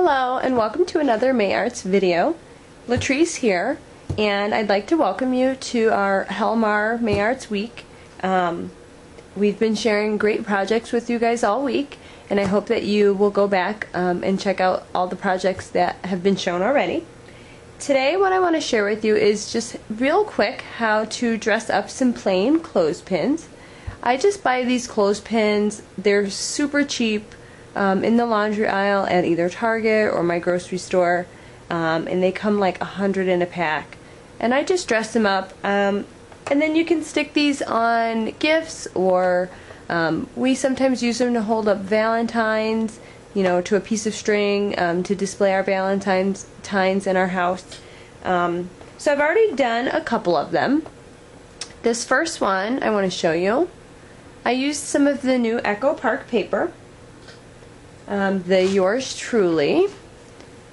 Hello and welcome to another May Arts video. Latrice here, and I'd like to welcome you to our Helmar May Arts Week. We've been sharing great projects with you guys all week, and I hope that you will go back and check out all the projects that have been shown already. Today what I want to share with you is just real quick how to dress up some plain clothespins. I just buy these clothespins. They're super cheap in the laundry aisle at either Target or my grocery store, and they come like 100 in a pack, and I just dress them up, and then you can stick these on gifts, or we sometimes use them to hold up Valentines, you know, to a piece of string to display our Valentines in our house. So I've already done a couple of them. This first one I want to show you. I used some of the new Echo Park paper. The Yours Truly.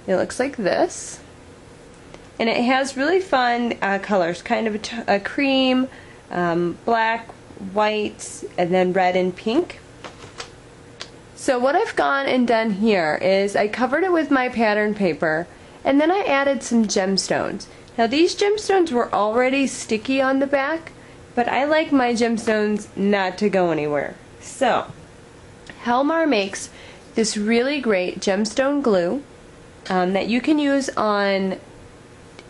It looks like this, and it has really fun colors, kind of a cream, black, white, and then red and pink. So what I've gone and done here is I covered it with my pattern paper, and then I added some gemstones. Now these gemstones were already sticky on the back, but I like my gemstones not to go anywhere. So Helmar makes this really great gemstone glue that you can use on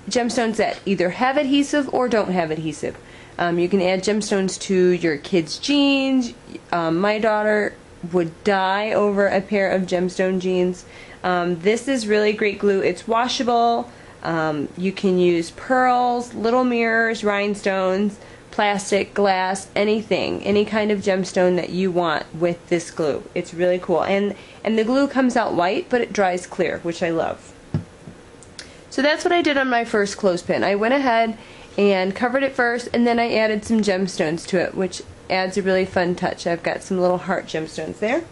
gemstones that either have adhesive or don't have adhesive. You can add gemstones to your kids' jeans. My daughter would die over a pair of gemstone jeans. This is really great glue. It's washable. You can use pearls, little mirrors, rhinestones, plastic, glass, anything, any kind of gemstone that you want with this glue. It's really cool, and the glue comes out white, but it dries clear, which I love. So that's what I did on my first clothespin. I went ahead and covered it first, and then I added some gemstones to it, which adds a really fun touch. I've got some little heart gemstones there.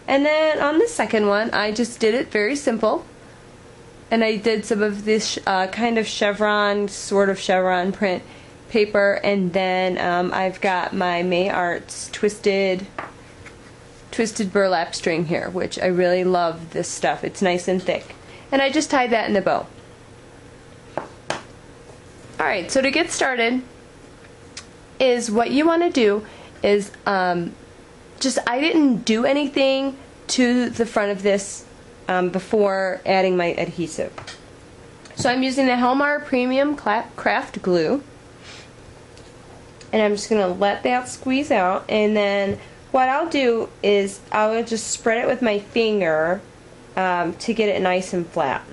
And then on the second one, I just did it very simple, and I did some of this kind of chevron, sort of chevron print paper, and then I've got my May Arts twisted burlap string here, which I really love this stuff. It's nice and thick, and I just tied that in a bow. Alright, so to get started is what you want to do is I didn't do anything to the front of this before adding my adhesive. So I'm using the Helmar Premium Craft Glue, and I'm just going to let that squeeze out, and then what I'll do is I'll just spread it with my finger to get it nice and flat.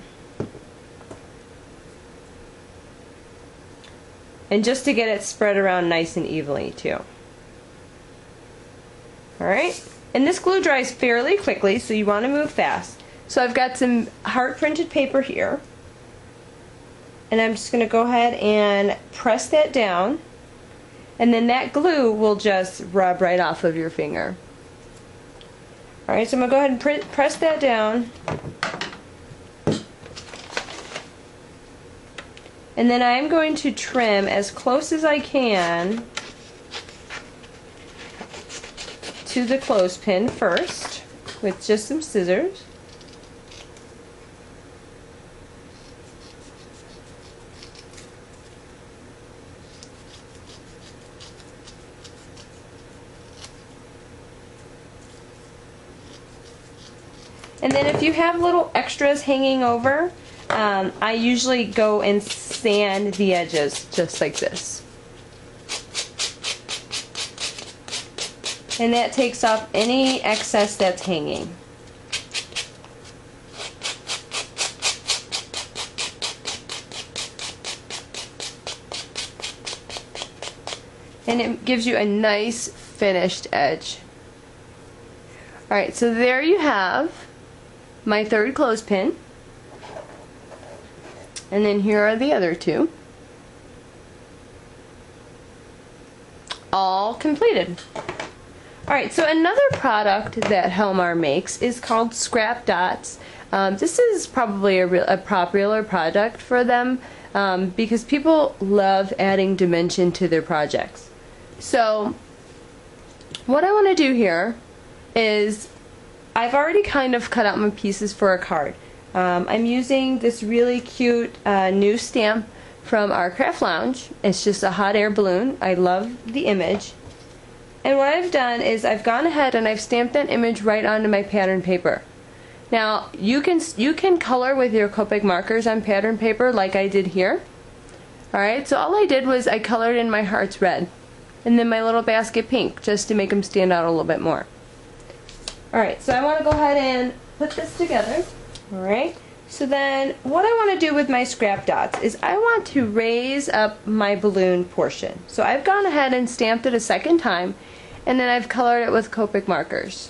And just to get it spread around nice and evenly too. Alright, and this glue dries fairly quickly, so you want to move fast. So I've got some heart printed paper here, and I'm just going to go ahead and press that down, and then that glue will just rub right off of your finger. Alright, so I'm going to go ahead and press that down. And then I'm going to trim as close as I can to the clothespin first with just some scissors. And then if you have little extras hanging over, I usually go and sand the edges just like this. And that takes off any excess that's hanging. And it gives you a nice finished edge. Alright, so there you have my third clothespin, and then here are the other two, all completed. Alright, so another product that Helmar makes is called Scrap Dots. This is probably a popular product for them because people love adding dimension to their projects. So what I want to do here is I've already kind of cut out my pieces for a card. I'm using this really cute new stamp from our craft lounge. It's just a hot air balloon. I love the image. And what I've done is I've gone ahead and I've stamped that image right onto my pattern paper. Now you can color with your Copic markers on pattern paper like I did here. Alright, so all I did was I colored in my hearts red and then my little basket pink just to make them stand out a little bit more. Alright, so I want to go ahead and put this together. Alright, so then what I want to do with my scrap dots is I want to raise up my balloon portion. So I've gone ahead and stamped it a second time and then I've colored it with Copic markers.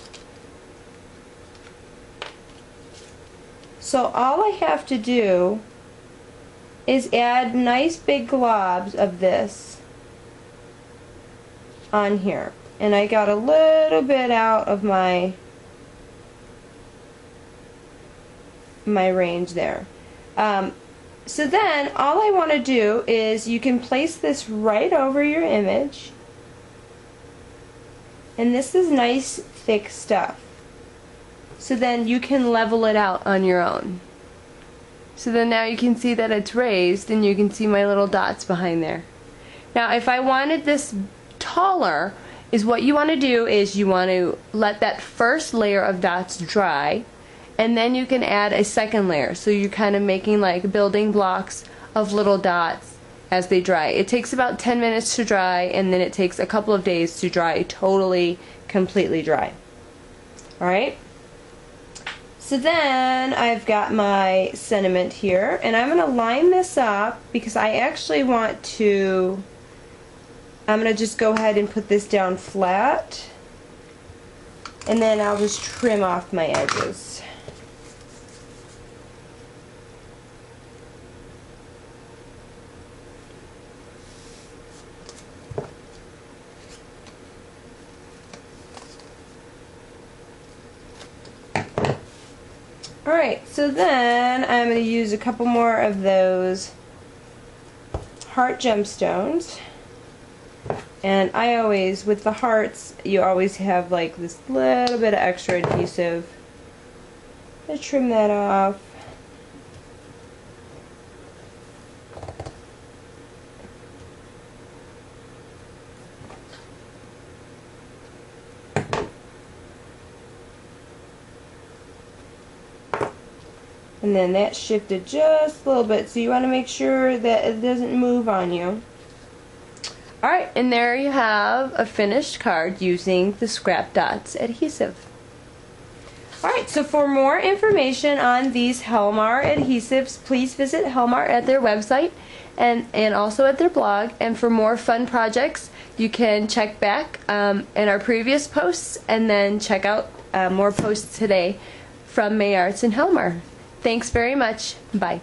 So all I have to do is add nice big globs of this on here. And I got a little bit out of my range there. So then all I want to do is you can place this right over your image, and this is nice thick stuff. So then you can level it out on your own. So then now you can see that it's raised and you can see my little dots behind there. Now if I wanted this taller, is what you want to do is you want to let that first layer of dots dry and then you can add a second layer. So you're kind of making like building blocks of little dots as they dry. It takes about 10 minutes to dry and then it takes a couple of days to dry totally, completely dry. Alright? So then I've got my sentiment here and I'm going to line this up because I actually want to, I'm going to just go ahead and put this down flat and then I'll just trim off my edges. Alright, so then I'm going to use a couple more of those heart gemstones. And I always, with the hearts, you always have like this little bit of extra adhesive. Let's trim that off. And then that shifted just a little bit, so you want to make sure that it doesn't move on you. Alright, and there you have a finished card using the Scrap Dots adhesive. Alright, so for more information on these Helmar adhesives, please visit Helmar at their website and also at their blog. And for more fun projects, you can check back in our previous posts and then check out more posts today from May Arts and Helmar. Thanks very much. Bye.